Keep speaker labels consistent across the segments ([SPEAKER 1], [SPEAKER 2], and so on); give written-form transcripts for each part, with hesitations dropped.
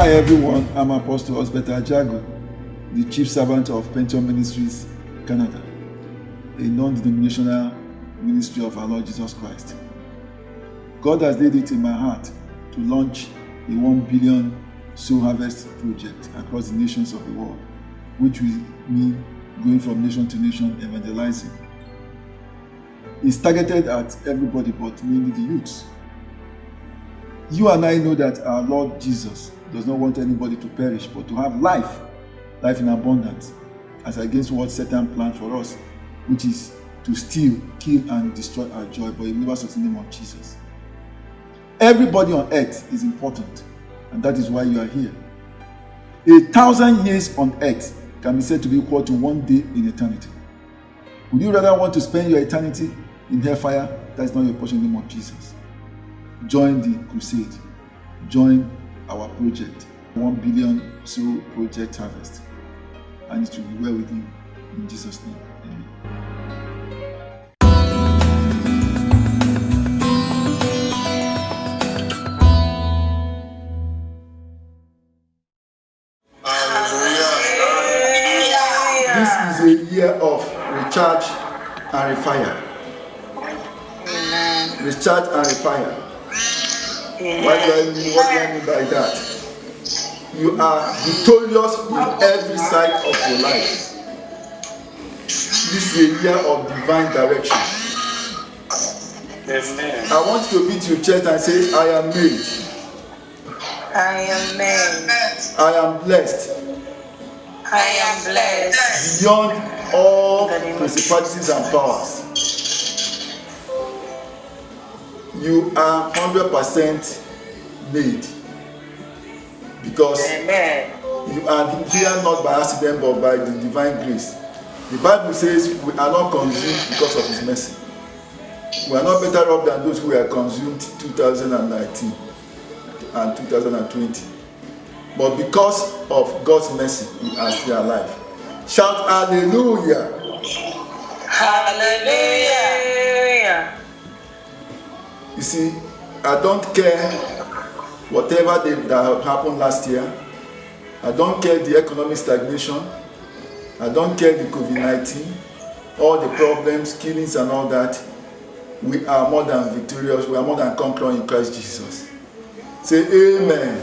[SPEAKER 1] Hi everyone, I'm Apostle Osbert Ajago, the Chief Servant of Pension Ministries, Canada, a non-denominational ministry of our Lord Jesus Christ. God has laid it in my heart to launch a 1 billion soul harvest project across the nations of the world, which will mean going from nation to nation evangelizing. It's targeted at everybody, but mainly the youths. You and I know that our Lord Jesus does not want anybody to perish, but to have life in abundance, as against what Satan planned for us, which is to steal, kill, and destroy our joy, but he never sought the name of Jesus. Everybody on earth is important, and that is why you are here. 1,000 years on earth can be said to be equal to 1 day in eternity. Would you rather want to spend your eternity in hellfire? That is not your portion in the name of Jesus. Join the crusade. Join our project, 1 billion soul project harvest. And it will be well with you. In Jesus' name, amen. This is a year of recharge and refire.
[SPEAKER 2] Amen.
[SPEAKER 1] Recharge and refire. What do I mean by that? You are victorious in every side of your life. This is a year of divine direction.
[SPEAKER 2] Amen.
[SPEAKER 1] I want you to beat your chest and say, I am made.
[SPEAKER 2] I am made.
[SPEAKER 1] I am blessed.
[SPEAKER 2] I am blessed.
[SPEAKER 1] Beyond all principalities and powers. You are 100% made. Because
[SPEAKER 2] Amen.
[SPEAKER 1] you are here not by accident but by the divine grace. The Bible says we are not consumed because of his mercy. We are not better off than those who were consumed 2019 and 2020. But because of God's mercy, we are still alive. Shout hallelujah.
[SPEAKER 2] Hallelujah.
[SPEAKER 1] You see, I don't care whatever that happened last year. I don't care the economic stagnation. I don't care the COVID-19, all the problems, killings and all that. We are more than victorious. We are more than conquerors in Christ Jesus. Say amen.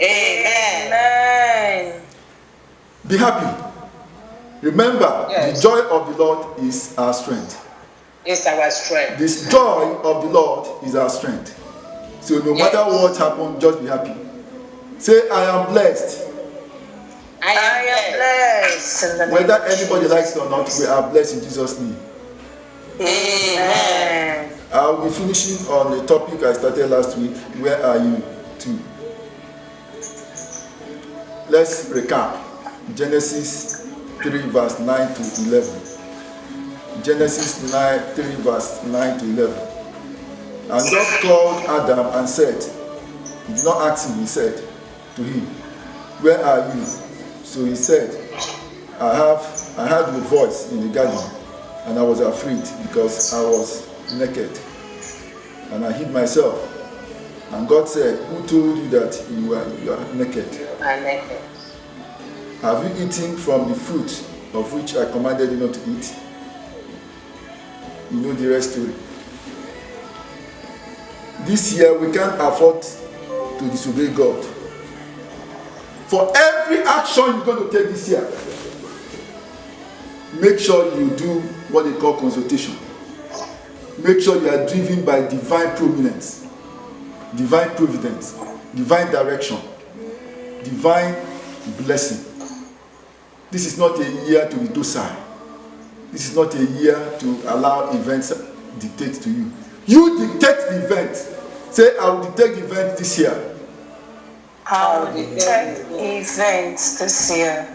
[SPEAKER 2] Amen.
[SPEAKER 1] Be happy. Remember, yes. The joy of the Lord is our strength.
[SPEAKER 2] It's our strength.
[SPEAKER 1] This joy of the Lord is our strength. So no matter what happens, just be happy. Say, I am blessed.
[SPEAKER 2] I am blessed.
[SPEAKER 1] Whether anybody likes it or not, we are blessed in Jesus' name.
[SPEAKER 2] Amen.
[SPEAKER 1] I'll be finishing on the topic I started last week. Where are you too? Let's recap. Genesis 3 verse 9 to 11. Genesis 3 verse 9 to 11. And God called Adam and said, he did not ask him, he said to him, where are you? So he said, I heard your voice in the garden, and I was afraid because I was naked, and I hid myself. And God said, who told you that you are naked?
[SPEAKER 2] I'm naked.
[SPEAKER 1] Have you eaten from the fruit of which I commanded you not to eat? You know the rest story. This year we can't afford to disobey God. For every action you're going to take this year, make sure you do what they call consultation. Make sure you are driven by divine prominence, divine providence, divine direction, divine blessing. This is not a year to be docile. This is not a year to allow events to dictate to you. You dictate the event. Say, I will dictate the event this year.
[SPEAKER 2] I will dictate events this year.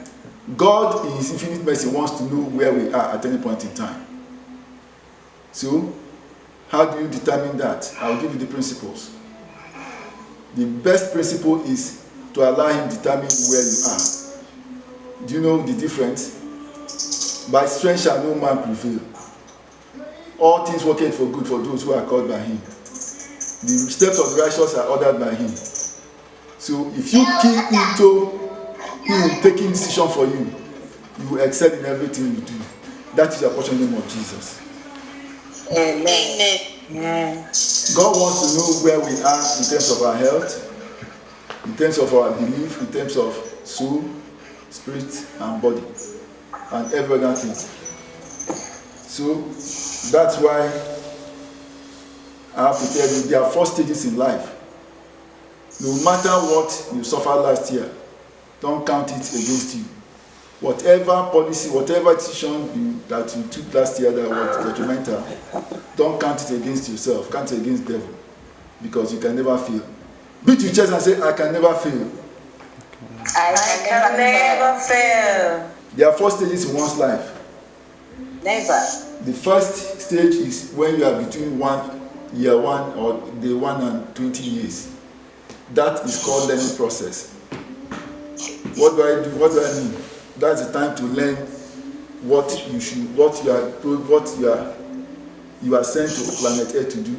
[SPEAKER 1] God, in his infinite mercy, wants to know where we are at any point in time. So, how do you determine that? I will give you the principles. The best principle is to allow him to determine where you are. Do you know the difference? By strength shall no man prevail. All things working for good for those who are called by him. The steps of the righteous are ordered by him. So if you key into him taking decision for you, you will excel in everything you do. That is your portion in the name of Jesus.
[SPEAKER 2] Amen.
[SPEAKER 1] God wants to know where we are in terms of our health, in terms of our belief, in terms of soul, spirit, and body, and every other thing. So that's why I have to tell you, there are 4 stages in life. No matter what you suffered last year, don't count it against you. Whatever policy, whatever decision that you took last year that was detrimental, don't count it against yourself, count it against the devil, because you can never fail. Beat your chest and say, I can never fail.
[SPEAKER 2] I can never fail.
[SPEAKER 1] There are 4 stages in one's life.
[SPEAKER 2] Never.
[SPEAKER 1] The first stage is when you are between year 1 or day 1 and 20 years. That is called learning process. What do I do? What do I mean? That's the time to learn what you are sent to planet Earth to do,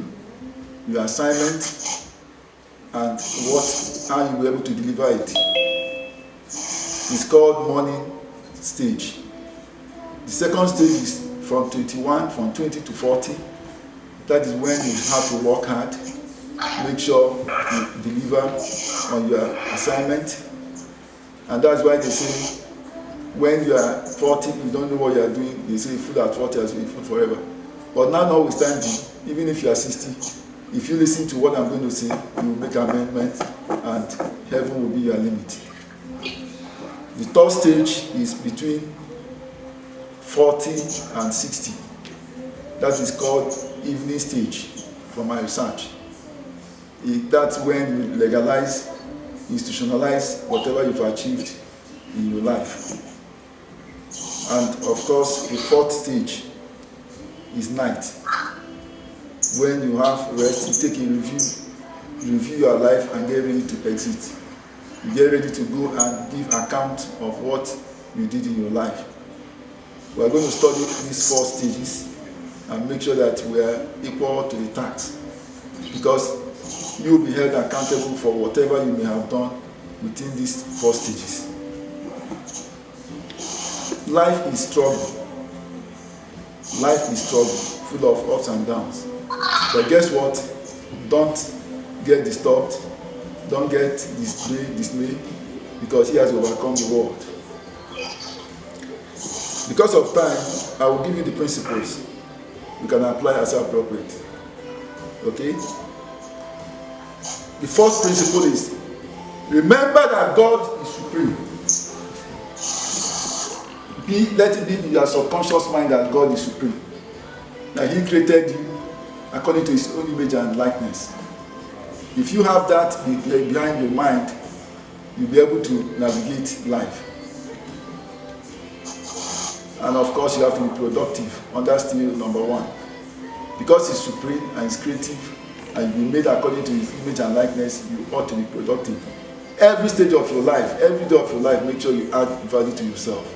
[SPEAKER 1] your assignment, and how you will be able to deliver it. It's called morning stage. The second stage is from 20 to 40. That is when you have to work hard, make sure you deliver on your assignment. And that's why they say, when you are 40, you don't know what you are doing. They say food at 40 has been food forever. But now notwithstanding, even if you are 60, if you listen to what I'm going to say, you will make amendments and heaven will be your limit. The third stage is between 40 and 60. That is called evening stage from my research. That's when you legalize, institutionalize whatever you've achieved in your life. And of course, the fourth stage is night. When you have rest, you take a review your life and get ready to exit. You get ready to go and give account of what you did in your life. We are going to study these 4 stages and make sure that we are equal to the task. Because you will be held accountable for whatever you may have done within these 4 stages. Life is struggle. Life is struggle, full of ups and downs. But guess what? Don't get disturbed. Don't get dismayed, because he has overcome the world. Because of time, I will give you the principles. You can apply as appropriate. Okay? The first principle is, remember that God is supreme. Let it be in your subconscious mind that God is supreme. That He created you according to His own image and likeness. If you have that behind your mind, you'll be able to navigate life. And of course, you have to be productive. And that's still number 1. Because He's supreme and He's creative, and you made according to His image and likeness, you ought to be productive. Every stage of your life, every day of your life, make sure you add value to yourself.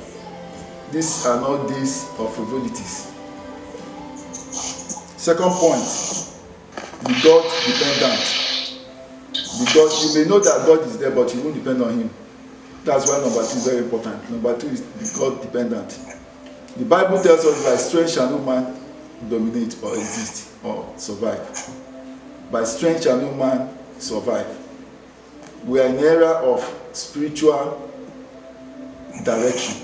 [SPEAKER 1] These are not days of frivolities. Second point, be God dependent. Because you may know that God is there, but you won't depend on Him. That's why number 2 is very important. Number 2 is be God dependent. The Bible tells us, by strength shall no man dominate or exist or survive. By strength shall no man survive. We are in an era of spiritual direction.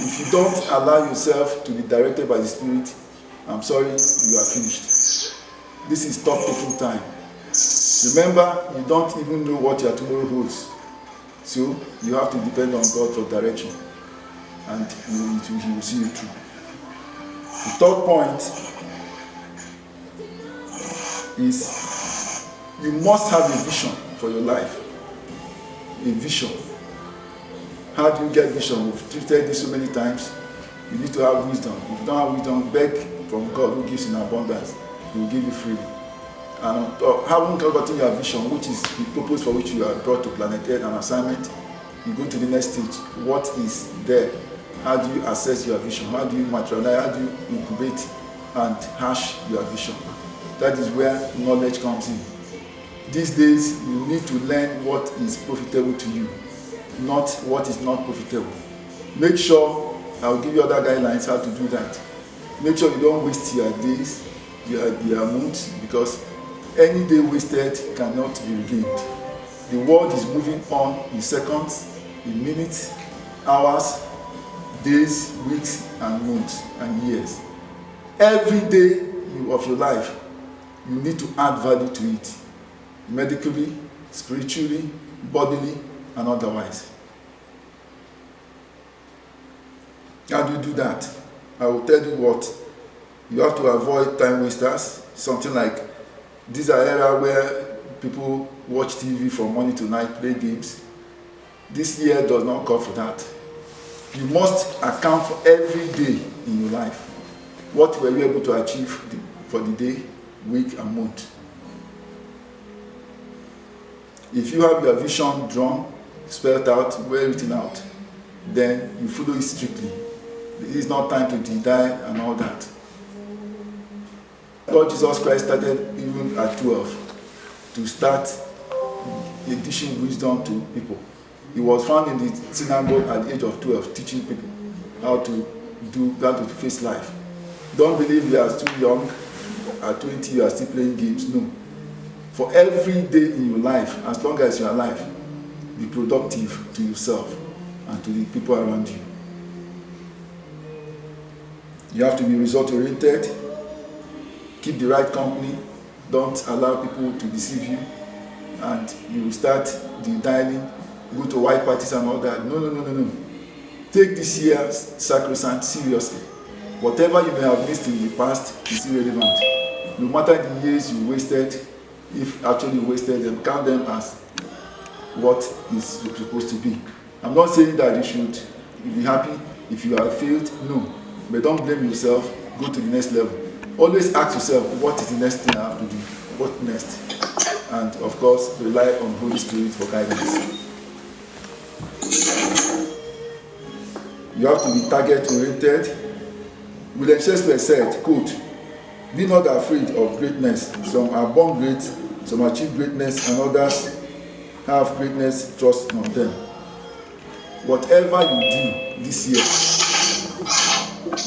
[SPEAKER 1] If you don't allow yourself to be directed by the Spirit, I'm sorry, you are finished. This is stop taking time. Remember, you don't even know what your tomorrow holds. So you have to depend on God for direction. And He will see you through. The third point is, you must have a vision for your life. A vision. How do you get vision? We've treated this so many times. You need to have wisdom. If you don't have wisdom, beg from God who gives in abundance. He will give you freely. And having gotten your vision, which is the purpose for which you are brought to planet Earth, an assignment, you go to the next stage. What is there? How do you assess your vision? How do you materialize? How do you incubate and hash your vision? That is where knowledge comes in. These days, you need to learn what is profitable to you, not what is not profitable. Make sure, I'll give you other guidelines how to do that. Make sure you don't waste your days, your months, because any day wasted cannot be regained. The world is moving on in seconds, in minutes, hours, days, weeks, and months, and years. Every day of your life, you need to add value to it, medically, spiritually, bodily, and otherwise. How do you do that? I will tell you what. You have to avoid time wasters. Something like, these are areas where people watch TV from morning to night, play games. This year does not call for that. You must account for every day in your life. What were you able to achieve for the day, week, and month? If you have your vision drawn, spelled out, well written out, then you follow it strictly. It is not time to die and all that. Lord Jesus Christ started even at 12 to start teaching wisdom to people. He was found in the synagogue at the age of 12 teaching people how to face life. Don't believe you are too young. At 20 you are still playing games. No. For every day in your life, as long as you are alive, be productive to yourself and to the people around you. You have to be result-oriented. Keep the right company. Don't allow people to deceive you. And you will start dialing, go to white parties and all that. No. Take this year's sacrosanct seriously. Whatever you may have missed in the past is irrelevant. No matter the years you wasted, if actually you wasted them, count them as what is supposed to be. I'm not saying that you should be happy if you have failed. No. But don't blame yourself. Go to the next level. Always ask yourself, what is the next thing I have to do? What next? And of course, rely on Holy Spirit for guidance. You have to be target-oriented. William Shakespeare said, quote, "Be not afraid of greatness. Some are born great, some achieve greatness, and others have greatness thrust on them." Whatever you do this year,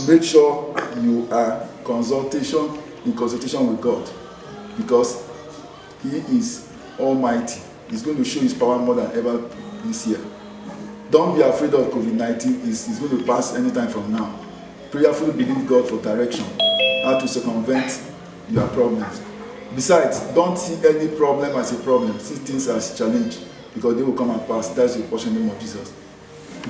[SPEAKER 1] make sure you are in consultation with God, because He is Almighty. He's going to show His power more than ever this year. Don't be afraid of COVID-19. It's going to pass anytime from now. Prayerfully believe God for direction, how to circumvent your problems. Besides, don't see any problem as a problem. See things as challenge, because they will come and pass. That's the portion name of Jesus.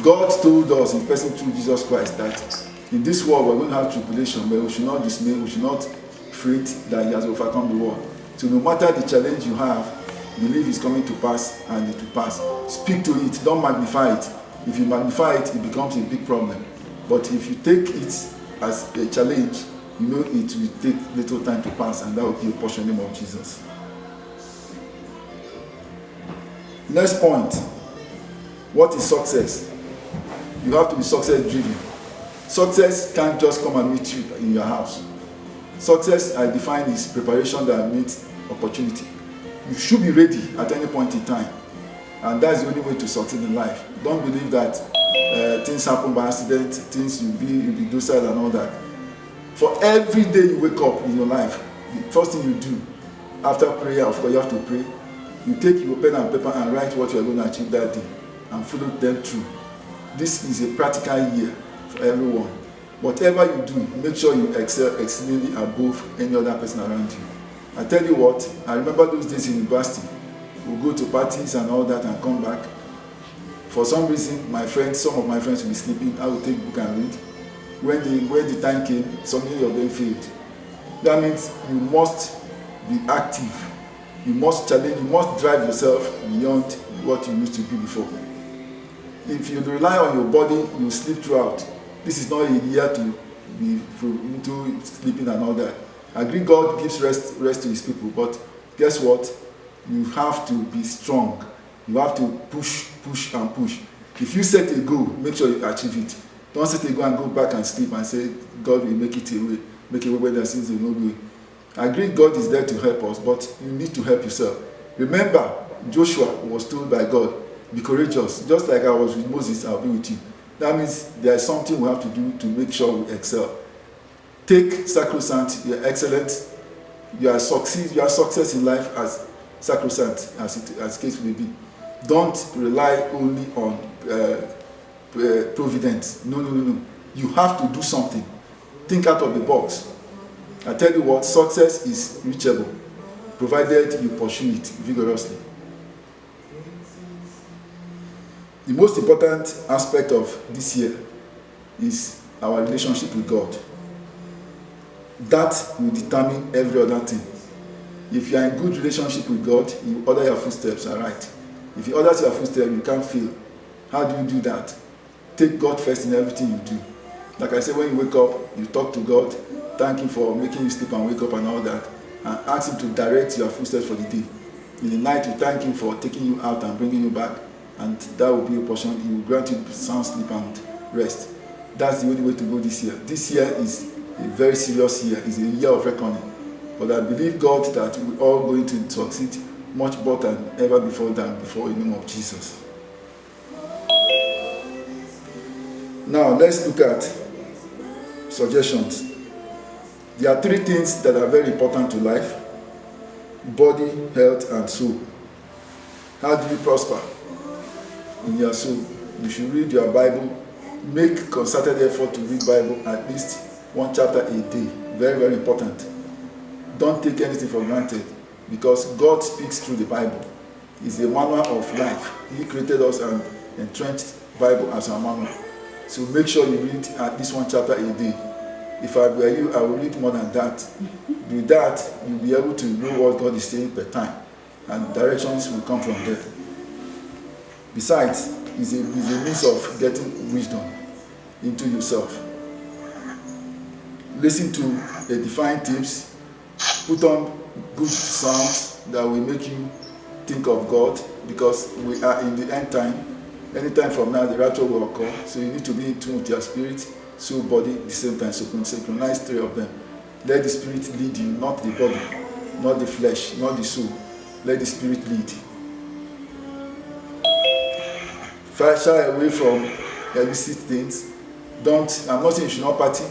[SPEAKER 1] God told us in person through Jesus Christ that in this world we're going to have tribulation, but we should not dismay, we should not fret that He has overcome the world. So no matter the challenge you have, believe it's coming to pass, and it will pass. Speak to it, don't magnify it. If you magnify it, it becomes a big problem. But if you take it as a challenge, you know it will take little time to pass, and that will be a portion name of Jesus. Next point. What is success? You have to be success driven. Success can't just come and meet you in your house. Success, I define, is preparation that meets opportunity. You should be ready at any point in time, and that's the only way to succeed in life. Don't believe that things happen by accident, things you'll be docile and all that. For every day you wake up in your life, the first thing you do after prayer, of course you have to pray, you take your pen and paper and write what you are going to achieve that day and follow them through. This is a practical year for everyone. Whatever you do, make sure you excel exceedingly above any other person around you. I tell you what, I remember those days in university. We'll go to parties and all that and come back. For some reason, some of my friends will be sleeping. I will take book and read. When the time came, some of them failed. That means you must be active. You must challenge, you must drive yourself beyond what you used to be before. If you rely on your body, you sleep throughout. This is not a year to be into sleeping and all that. I agree God gives rest to His people, but guess what? You have to be strong. You have to push. If you set a goal, make sure you achieve it. Don't set a goal and go back and sleep and say, God will make a way where there seems no way. I agree God is there to help us, but you need to help yourself. Remember, Joshua was told by God, be courageous. Just like I was with Moses, I'll be with you. That means there is something we have to do to make sure we excel. Take sacrosanct, you're excellent, your success in life as sacrosanct as case may be. Don't rely only on providence. No. You have to do something. Think out of the box. I tell you what, success is reachable, provided you pursue it vigorously. The most important aspect of this year is our relationship with God. That will determine every other thing. If you are in good relationship with God, you order your footsteps aright. If you order your footsteps, you can't fail. How do you do that? Take God first in everything you do. Like I said, when you wake up, you talk to God, thank Him for making you sleep and wake up and all that, and ask Him to direct your footsteps for the day. In the night, you thank Him for taking you out and bringing you back, and that will be a portion. He will grant you sound sleep and rest. That's the only way to go this year. This year is a very serious year. It's a year of reckoning. But I believe God that we're all going to succeed much better than ever before in the name of Jesus. Now let's look at suggestions. There are 3 things that are very important to life: body, health, and soul. How do you prosper in your soul? You should read your Bible. Make concerted effort to read Bible at least 1 chapter a day. Very, very important. Don't take anything for granted, because God speaks through the Bible. It's a manual of life. He created us and entrenched Bible as our manual. So make sure you read at least 1 chapter a day. If I were you, I would read more than that. With that, you'll be able to know what God is saying per time, and directions will come from there. Besides, it's a means of getting wisdom into yourself. Listen to edifying tips. Put on good songs that will make you think of God, because we are in the end time. Anytime from now, the rapture will occur. So you need to be in tune with your spirit, soul, body at the same time. So synchronize 3 of them. Let the spirit lead you, not the body, not the flesh, not the soul. Let the spirit lead. Shy away from illicit things. I'm not saying you should not party,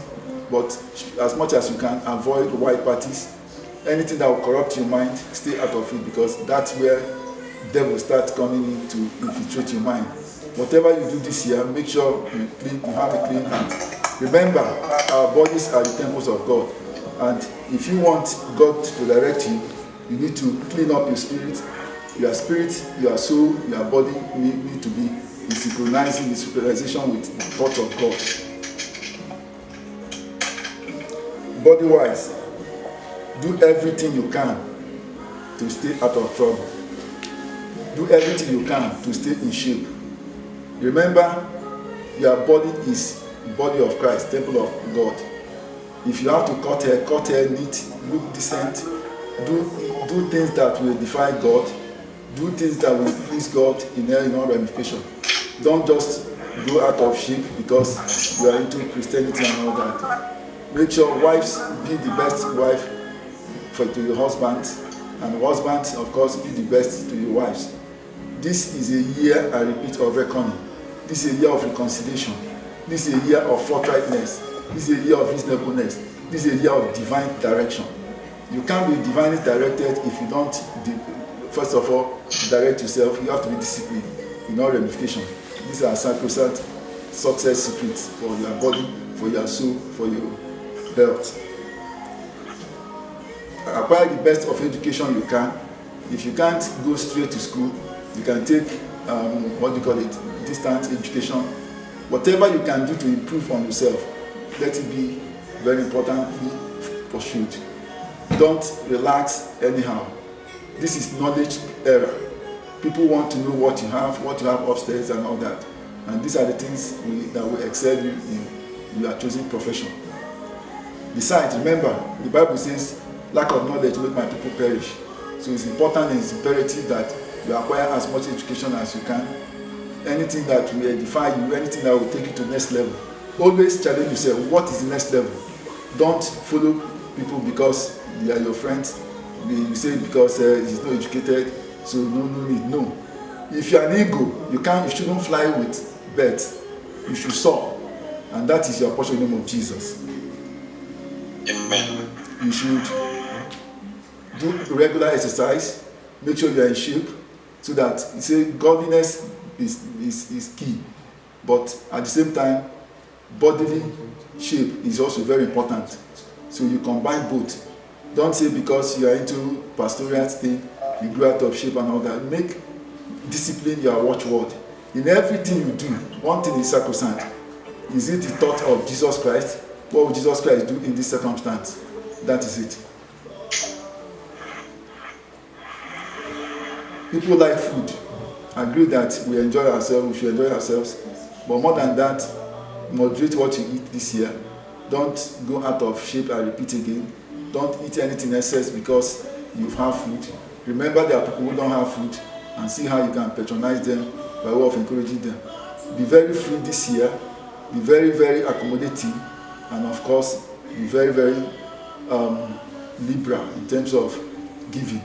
[SPEAKER 1] but as much as you can, avoid white parties. Anything that will corrupt your mind, stay out of it, because that's where the devil starts coming in to infiltrate your mind. Whatever you do this year, make sure you have a clean hand. Remember, our bodies are the temples of God, and if you want God to direct you, you need to clean up your spirit, your soul, your body need to be in synchronization with the thoughts of God. Body-wise, do everything you can to stay out of trouble. Do everything you can to stay in shape. Remember, your body is the body of Christ, temple of God. If you have to cut hair neat, look decent, do things that will defy God, do things that will please God in all ramification. Don't just go out of shape because you are into Christianity and all that. Make sure wives be the best wife to your husbands, and husbands, of course, be the best to your wives. This is a year, I repeat, of reckoning. This is a year of reconciliation. This is a year of forthrightness. This is a year of reasonableness. This is a year of divine direction. You can't be divinely directed if you don't, first of all, direct yourself. You have to be disciplined in all ramifications. These are sacrosanct success secrets for your body, for your soul, for your health. Acquire the best of education you can. If you can't go straight to school, you can take distance education. Whatever you can do to improve on yourself, let it be very importantly pursued. Don't relax anyhow. This is knowledge era. People want to know what you have upstairs and all that. And these are the things that will excel you in your chosen profession. Besides, remember, the Bible says, lack of knowledge will make my people perish. So it's important and it's imperative that you acquire as much education as you can. Anything that will edify you, anything that will take you to the next level. Always challenge yourself, what is the next level? Don't follow people because they are your friends. You say because he's not educated, So no need. No. If you are an eagle, you shouldn't fly with birds. You should soar. And that is your portion in the name of Jesus.
[SPEAKER 3] Amen.
[SPEAKER 1] You should do regular exercise. Make sure you are in shape. So that, you say, godliness is key. But at the same time, bodily shape is also very important. So you combine both. Don't say because you are into pastoral thing, you grow out of shape and all that. Make discipline your watchword. In everything you do, one thing is sacrosanct. Is it the thought of Jesus Christ? What will Jesus Christ do in this circumstance? That is it. People like food. I agree that we enjoy ourselves, we should enjoy ourselves. But more than that, moderate what you eat this year. Don't go out of shape, I repeat again. Don't eat anything excess because you have food. Remember there are people who don't have food, and see how you can patronize them by way of encouraging them. Be very free this year. Be very, very accommodating. And of course, be very, very liberal in terms of giving.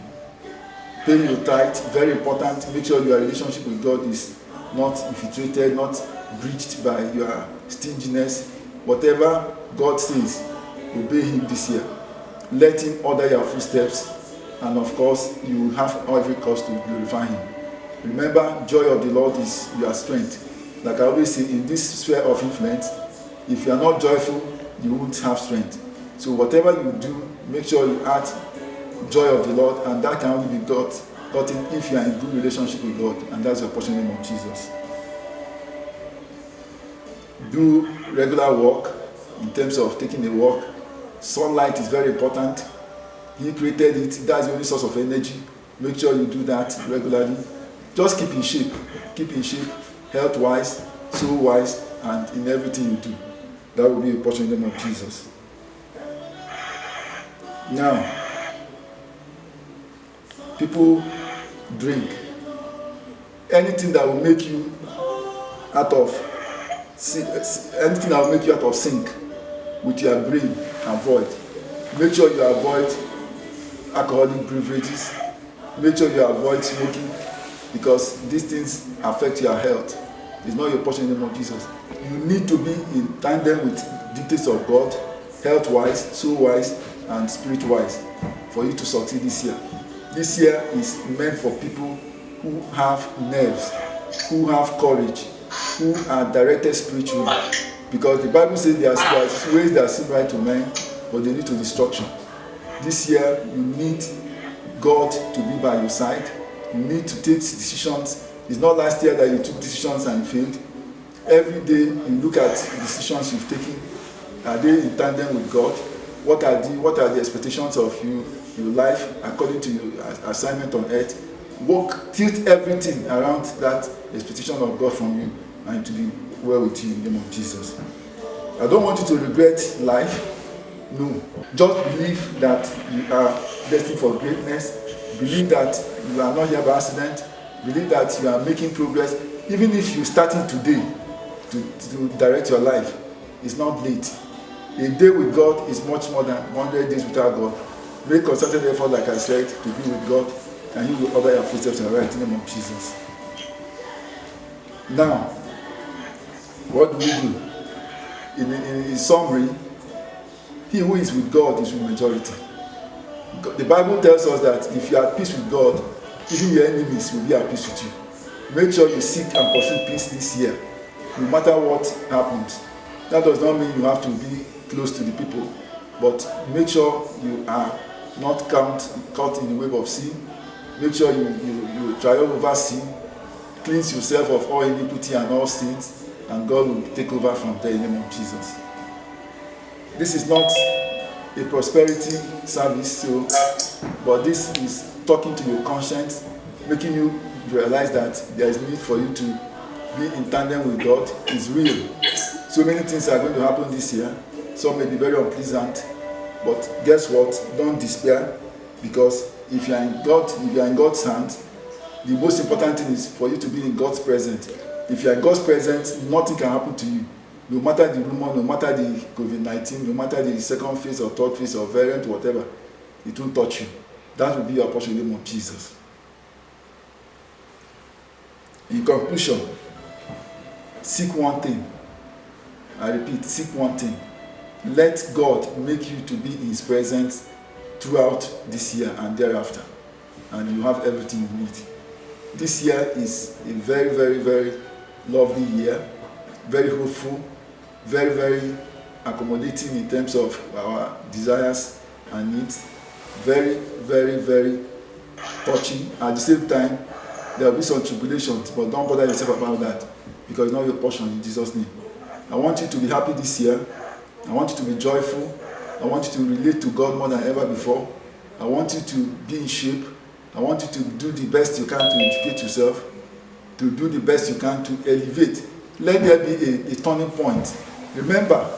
[SPEAKER 1] Pay your tithe, very important. Make sure your relationship with God is not infiltrated, not breached by your stinginess. Whatever God says, obey Him this year. Let Him order your footsteps, and of course, you will have every cause to glorify Him. Remember, joy of the Lord is your strength. Like I always say, in this sphere of influence, if you are not joyful, you won't have strength. So whatever you do, make sure you add joy of the Lord, and that can only be gotten if you are in good relationship with God, and that's your portion in the name of Jesus. Do regular walk in terms of taking a walk. Sunlight is very important. He created it. That's the only source of energy. Make sure you do that regularly. Just keep in shape. Keep in shape, health-wise, soul-wise, and in everything you do. That will be a portion in the name of Jesus. Now, people drink. Anything that will make you out of sync with your brain, avoid. Make sure you avoid alcoholic beverages. Make sure you avoid smoking, because these things affect your health. It's not your portion in the name of Jesus. You need to be in tandem with dictates of God, health-wise, soul-wise, and spirit-wise, for you to succeed this year. This year is meant for people who have nerves, who have courage, who are directed spiritually. Because the Bible says there are ways that seem right to men, but they lead to destruction. This year, you need God to be by your side. You need to take decisions. It's not last year that you took decisions and failed. Every day, you look at the decisions you've taken. Are they in tandem with God? What are the expectations of your life according to your assignment on earth? Tilt everything around that expectation of God from you, and to be well with you in the name of Jesus. I don't want you to regret life. No. Just believe that you are destined for greatness. Believe that you are not here by accident. Believe that you are making progress. Even if you're starting today to direct your life, it's not late. A day with God is much more than 100 days without God. Make concerted effort, like I said, to be with God, and He will order your footsteps in the right name of Jesus. Now, what do we do? In summary, he who is with God is with majority. The Bible tells us that if you are at peace with God, even your enemies will be at peace with you. Make sure you seek and pursue peace this year, no matter what happens. That does not mean you have to be close to the people, but make sure you are not caught in the wave of sin. Make sure you triumph over sin, cleanse yourself of all iniquity and all sins, and God will take over from there in the name of Jesus. This is not a prosperity service, but this is talking to your conscience, making you realize that there is need for you to be in tandem with God. It's real. So many things are going to happen this year. Some may be very unpleasant, but guess what? Don't despair, because if you are in God's hands, the most important thing is for you to be in God's presence. If you are in God's presence, nothing can happen to you. No matter the rumor, no matter the COVID-19, no matter the second phase or third phase or variant, whatever, it won't touch you. That will be your portion in the name of Jesus. In conclusion, seek one thing. I repeat, seek one thing. Let God make you to be in His presence throughout this year and thereafter, and you have everything you need. This year is a very, very, very lovely year, very hopeful, very, very accommodating in terms of our desires and needs, very, very, very touching. At the same time, there will be some tribulations, but don't bother yourself about that, because it's not your portion in Jesus' name. I want you to be happy this year. I want you to be joyful. I want you to relate to God more than ever before. I want you to be in shape. I want you to do the best you can to educate yourself, to do the best you can to elevate. Let there be a turning point. Remember,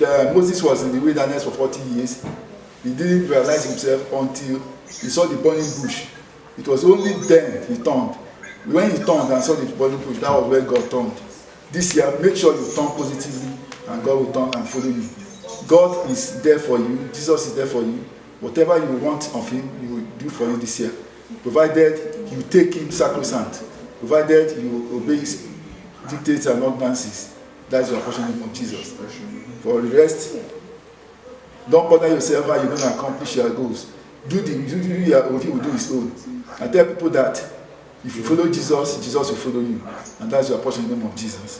[SPEAKER 1] Moses was in the wilderness for 40 years. He didn't realize himself until he saw the burning bush. It was only then he turned. When he turned and saw the burning bush, that was where God turned. This year, make sure you turn positively, and God will turn and follow you. God is there for you. Jesus is there for you. Whatever you want of Him, He will do for you this year, provided you take Him sacrosanct, provided you obey His dictates and ordinances. That's your portion in the name of Jesus. For the rest, don't bother yourself how you don't accomplish your goals. He will do His own. I tell people that if you follow Jesus, Jesus will follow you, and that's your portion in the name of Jesus.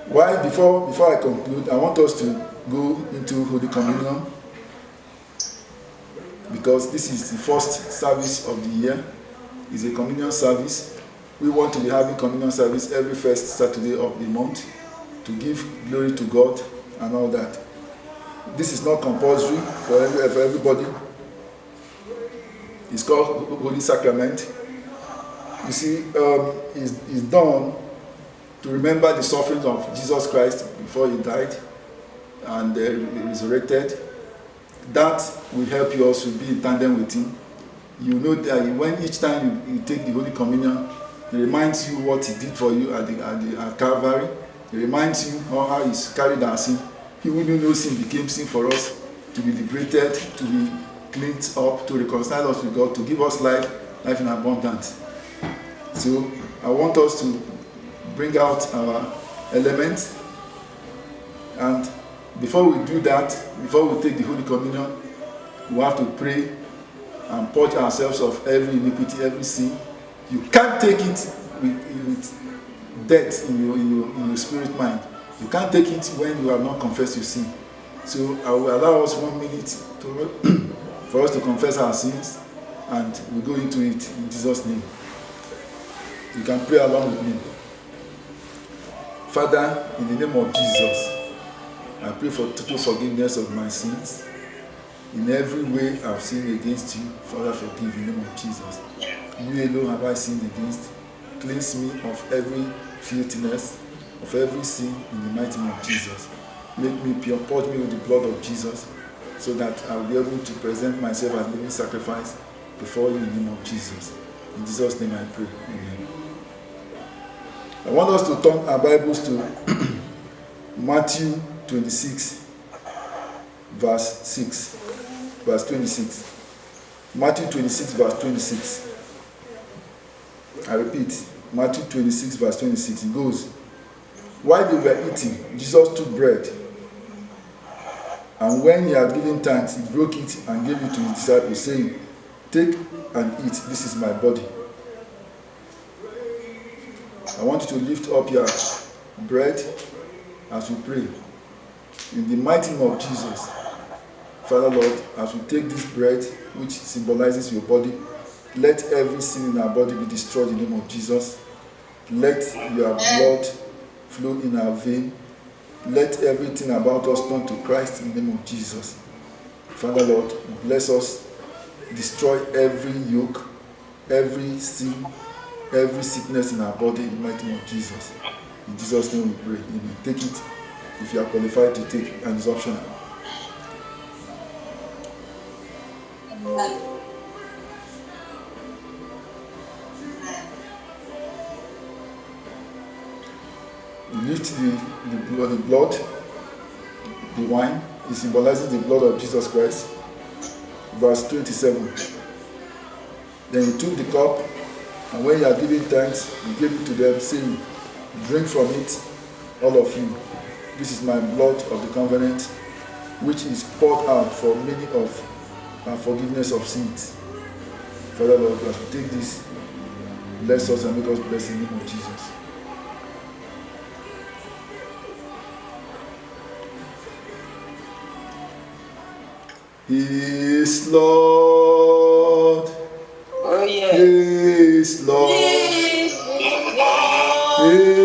[SPEAKER 1] Why? Before I conclude, I want us to go into Holy Communion, because this is the first service of the year. It's a communion service. We want to be having communion service every first Saturday of the month to give glory to God and all that. This is not compulsory for everybody. It's called Holy Sacrament. You see, it's done to remember the sufferings of Jesus Christ before He died and resurrected. That will help you also be in tandem with Him. You know that when each time you take the Holy Communion, it reminds you what He did for you at Calvary. It reminds you how He's carried our sin. He who knew no sin became sin for us, to be liberated, to be cleaned up, to reconcile us with God, to give us life in abundance. So I want us to bring out our elements, and before we do that, before we take the Holy Communion, we have to pray and purge ourselves of every iniquity, every sin. You can't take it with death in your spirit mind. You can't take it when you have not confessed your sin. So I will allow us 1 minute for us to confess our sins, and we go into it in Jesus' name. You can pray along with me. Father, in the name of Jesus, I pray for total forgiveness of my sins. In every way I've sinned against you, Father, forgive in the name of Jesus. You alone have I sinned against. Cleanse me of every filthiness, of every sin in the mighty name of Jesus. Make me pure, purge me with the blood of Jesus, so that I will be able to present myself as a living sacrifice before you in the name of Jesus. In Jesus' name I pray. Amen. I want us to turn our Bibles to Matthew 26, verse 6. Verse 26. Matthew 26, verse 26. I repeat, Matthew 26, verse 26. It goes, while they were eating, Jesus took bread, and when He had given thanks, He broke it and gave it to His disciples, saying, take and eat, this is my body. I want you to lift up your bread as we pray. In the mighty name of Jesus, Father Lord, as we take this bread, which symbolizes your body, let every sin in our body be destroyed in the name of Jesus. Let your blood flow in our vein. Let everything about us turn to Christ in the name of Jesus. Father Lord, bless us. Destroy every yoke, every sin, every sickness in our body in the mighty name of Jesus. In Jesus' name we pray. Amen. Take it if you are qualified to take, and it's optional. Lift the blood, the wine. It symbolizes the blood of Jesus Christ. Verse 27. Then He took the cup, And when you are giving thanks, you give it to them, saying, drink from it, all of you. This is my blood of the covenant, which is poured out for many of forgiveness of sins. Father Lord, as we take this, bless us and make us blessed in the name of Jesus. He is Lord.
[SPEAKER 2] Oh, yeah.
[SPEAKER 1] He is Lord. Amen.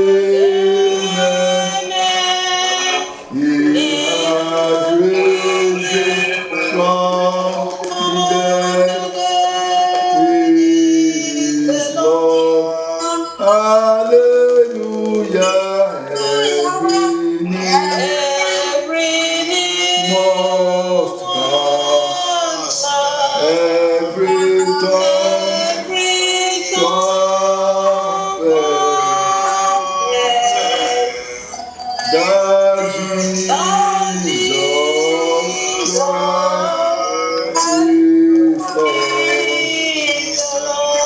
[SPEAKER 1] He has risen from the dead. He is Lord. Hallelujah. Every knee must bow. Every tongue confess that Jesus Christ is Lord.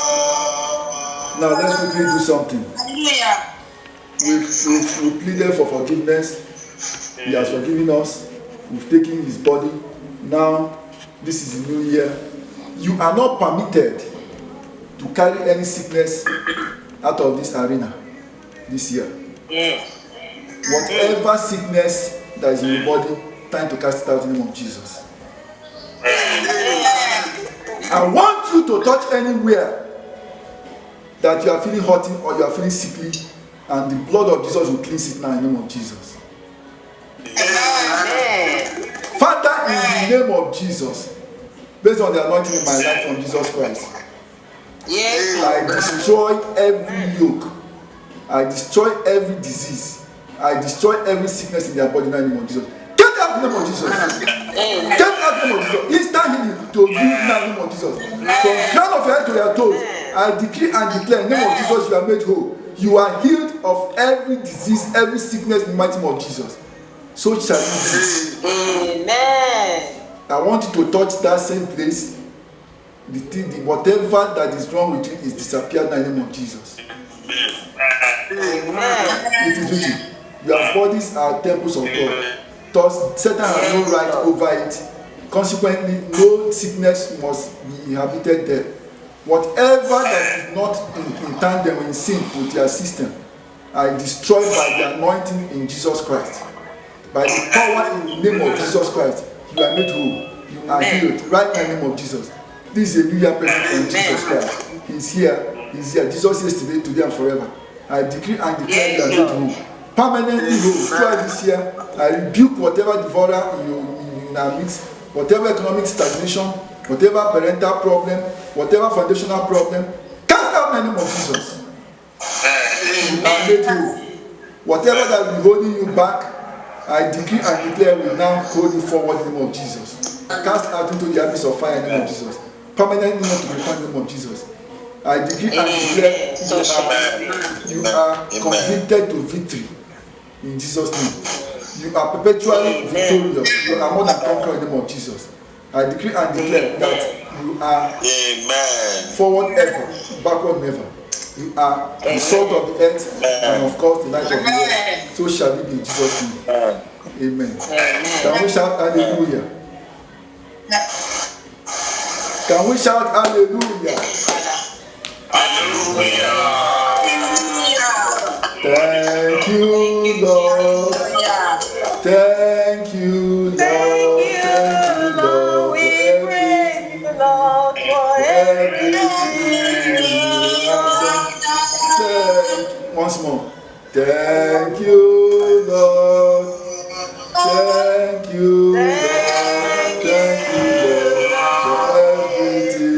[SPEAKER 1] Now let's quickly do something. We've pleaded for forgiveness. He has forgiven us. We've taken his body. Now, this is the new year. You are not permitted to carry any sickness out of this arena this year. Whatever sickness that is in your body, time to cast it out in the name of Jesus. I want you to touch anywhere that you are feeling hurting or you are feeling sickly, and the blood of Jesus will cleanse it now in the name of Jesus. Father, in the name of Jesus, based on the anointing in my life from Jesus Christ, I destroy every yoke. I destroy every disease. I destroy every sickness in their body in the name of Jesus. Get out in the name of Jesus. Get out in the name of Jesus. Instant healing to you in the name of Jesus. From crown of your head to your toes, I decree and declare in the name of Jesus, you are made whole. You are healed of every disease, every sickness in the mighty name of Jesus. So shall it be.
[SPEAKER 2] Amen.
[SPEAKER 1] I want you to touch that same place. Whatever that is wrong with you is disappeared in the name of Jesus.
[SPEAKER 2] Amen.
[SPEAKER 1] It is written. Your bodies are temples of God. Thus, Satan has no right over it. Consequently, no sickness must be inhabited there. Whatever that is not in tandem in sync with your system, I destroy by the anointing in Jesus Christ. By the power in the name of Jesus Christ, you are made whole. You are healed right in the name of Jesus. This is a new year present from Jesus Christ. He's here. He's here. Jesus is today and forever. I decree and declare you are made whole. Permanently whole. Throughout this year, I rebuke whatever devourer in our midst, whatever economic stagnation, whatever parental problem, whatever foundational problem, cast out in the name of Jesus. You are made whole. Whatever that will be holding you back, I decree and declare will now hold you forward in the name of Jesus. Cast out into the abyss of fire in the name of Jesus. Permanently not to return in the name of Jesus. I decree and declare you are convicted to victory in Jesus' name. You are perpetually victorious. You are more than conqueror in the name of Jesus. I decree and declare that you are forward ever, backward never. You are the salt of the earth and of course the light of the world. So shall it be in Jesus' name. Amen. Can we shout hallelujah? Can we shout hallelujah? Thank you, Lord. Thank you, Lord. Thank you, Lord.
[SPEAKER 2] We praise the Lord for everything.
[SPEAKER 1] Once more. Thank you, Lord. Thank you, Lord. Thank you, Lord, for everything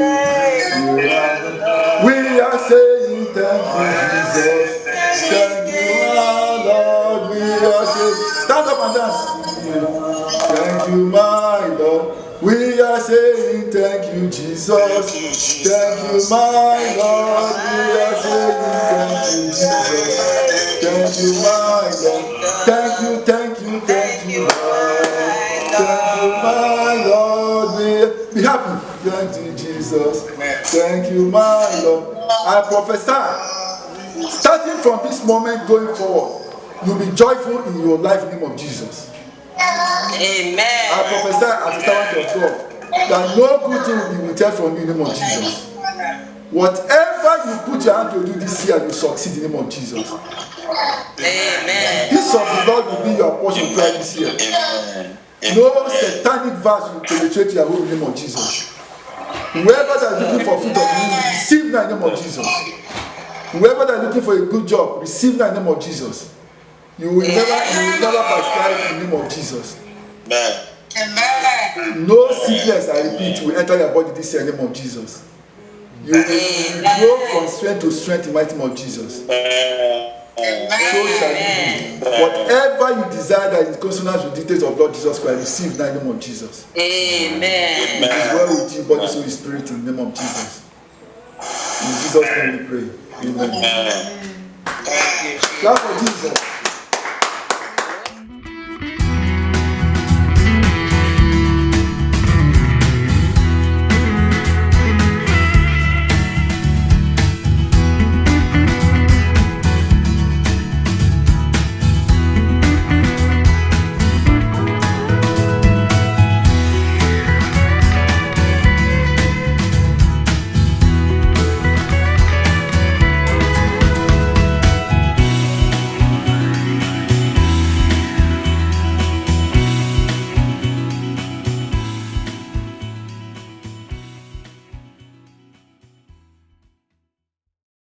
[SPEAKER 1] you have done. We are saying thank you, Jesus. Thank you, our Lord. We are saying, stand up and dance. Thank you, my Lord. We are saying thank you, Jesus. Thank you, my Lord. We are saying thank you, Jesus. Thank you, my Lord. Thank you, thank you, thank you, Lord. Thank you, my Lord. Be happy. Thank you, Jesus. Jesus. Thank you, my Lord. I prophesy, starting from this moment going forward, you'll be joyful in your life in the name of Jesus.
[SPEAKER 2] Amen.
[SPEAKER 1] I prophesy as a servant of God that no good thing will be withheld from you in the name of Jesus. Whatever you put your hand to do this year, you succeed in the name of Jesus.
[SPEAKER 2] Amen.
[SPEAKER 1] Peace of the Lord will be your portion throughout this year. No satanic verse will penetrate your home in the name of Jesus. Whoever that is looking for fruit of you, receive now in the name of Jesus. Whoever that is looking for a good job, receive now in the name of Jesus. You will never backslide in the name of Jesus. No sickness, I repeat, will enter your body this year in the name of Jesus. You will grow from strength to strength in the mighty name of Jesus. So shall it be. Whatever you desire that is consonant with the dictates of Lord Jesus Christ, receive now in the name of Jesus.
[SPEAKER 2] Amen.
[SPEAKER 1] It is well with you, body, soul, spirit, in the name of Jesus. In Jesus' name we pray. Amen. Clap for Jesus.